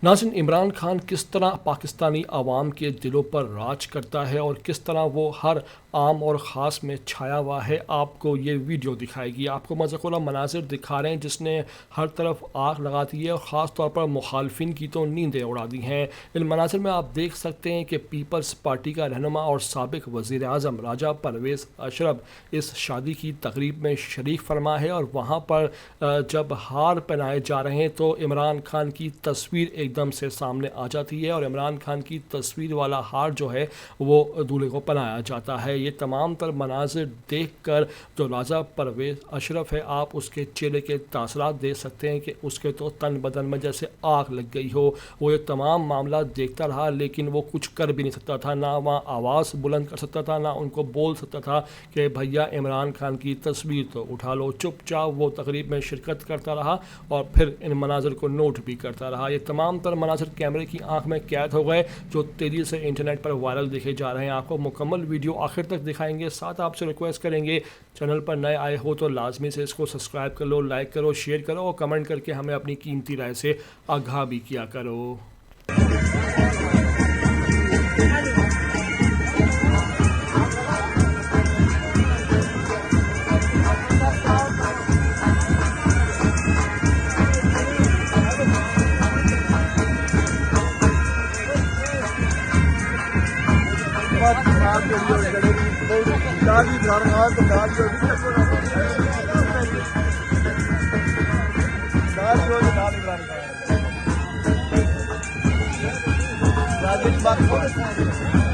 नाज़रीन, इमरान खान किस तरह पाकिस्तानी आवाम के दिलों पर राज करता है और किस तरह वो हर आम और ख़ास में छाया हुआ है, आपको ये वीडियो दिखाएगी। आपको मज़ाक़ुल मनाज़िर दिखा रहे हैं जिसने हर तरफ आग लगा दी है और ख़ास तौर पर मुखालफिन की तो नींदें उड़ा दी हैं। इन मनाज़िर में आप देख सकते हैं कि पीपल्स पार्टी का रहनुमा और साबिक़ वज़ीर आज़म राजा परवेज़ अशरफ इस शादी की तकरीब में शरीक फरमा है और वहाँ पर जब हार पहनाए जा रहे हैं तो इमरान खान की तस्वीर एकदम से सामने आ जाती है और इमरान खान की तस्वीर वाला हार जो है वो दूल्हे को पहनाया जाता है। ये तमाम तर मनाजिर देख कर जो राजा परवेज़ अशरफ है, आप उसके चेहरे के तासरात देख सकते हैं कि उसके तो तन बदन में जैसे आग लग गई हो। वो ये तमाम मामला देखता रहा लेकिन वो कुछ कर भी नहीं सकता था, ना वहाँ आवाज़ बुलंद कर सकता था, ना उनको बोल सकता था कि भैया इमरान खान की तस्वीर तो उठा लो। चुपचाप वो तकरीब में शिरकत करता रहा और फिर इन मनाजिर को नोट भी करता रहा। ये तमाम तर मनाजिर कैमरे की आंख में कैद हो गए जो तेज़ी से इंटरनेट पर वायरल देखे जा रहे हैं। आपको मुकम्मल वीडियो आखिर तक दिखाएंगे। साथ आपसे रिक्वेस्ट करेंगे, चैनल पर नए आए हो तो लाजमी से इसको सब्सक्राइब कर लो, लाइक करो, शेयर करो और कमेंट करके हमें अपनी कीमती राय से आगाह भी किया करो। राजेश बात